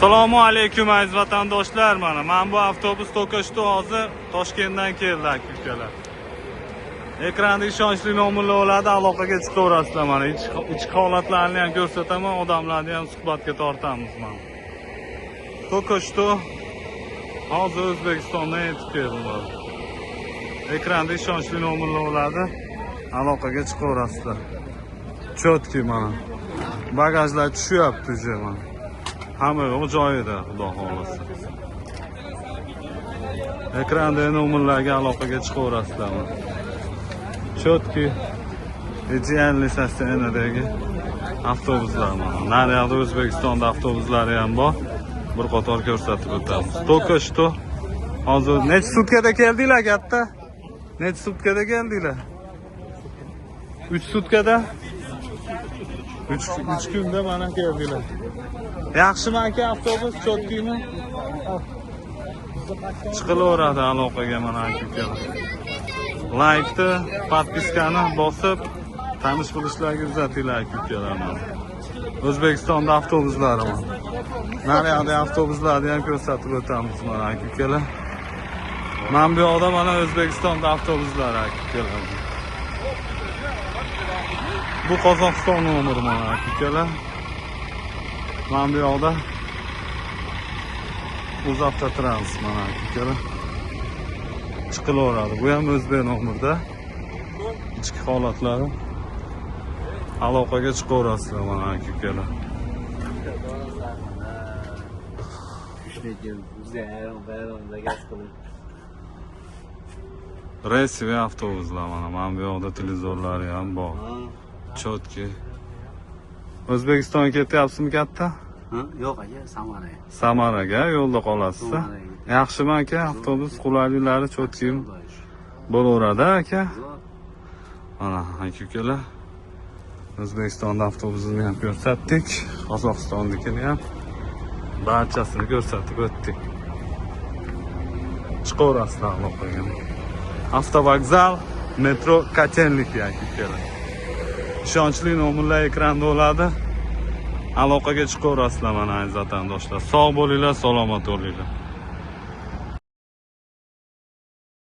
Assalomu alaykum aziz vatandoshlar. Mana bu avtobus to'qnashdi hozir Toshkentdan keldi akalar. Ekranda ishonchli nomerlar bo'ladi, aloqaga chiqaverasizlar. Mana ichki holatlarni ham ko'rsataman, odamlarni ham suhbatga tortamiz mana. To'qnashdi hozir O'zbekistondan yetib keldi. Ekranda ishonchli nomerlar bo'ladi, aloqaga chiqaverasizlar. Chotki mana. Bagajlar tushyapti уже mana. Hamma yo'q joyida, xudo xolasa. Ekranda nomerlarga aloqaga chiqaverasizlar. Chotki idealniy sostenadagi avtobuslar mana. Naryoqda O'zbekistonda avtobuslari ham bor. Bir qator ko'rsatib o'tamiz. To'qnashdi. Hozir necha sutkada keldinglar, katta? Necha sutkada keldinglar? 3 sutkada? 3 kunda mana keldilar. Yaxshimi aka avtobus, chotkimi? Chiqilaveradi aloqaga mana aka. Like'ni, podpiskani bosib, tanish bilishlarga uzatinglar aka. O'zbekistonda avtobuslari mana. Naryoqda avtobuslarni ham ko'rsatib o'tamiz mana aka. Mana bu yoqda mana O'zbekistonda avtobuslari aka. Bu Qozog'iston nomeri mana aka. Mana bu yoqda UzAvtotrans mana aka. Chiqilaveradi. Bu ham o'zbek nomerda. Ichki holatlari aloqaga chiqaverasizlar mana aka. Reysiy avtobuslar mana bu yoqda televizorlari ham bor. Chotki. O'zbekistonga ketyapsizmi katta? Yo'q aka, Samaraga. Samaraga yo'lda qolasiz. Yaxshimi aka, avtobus qulaylilari chotkimi? Bo'laveradi aka. Mana aka-ukalar. O'zbekistonda avtobusini ham ko'rsatdik, Qozog'istonnikini ham barchasini ko'rsatib o'tdik. Chiqaverasizlar aloqaga. Avtovokzal, metro Katenlik aka-ukalar. Ishonchli nomerlar ekranda bo'ladi. Aloqaga chiqaverasizlar mana aziz vatandoshlar. Sog' bo'linglar, salomat bo'linglar.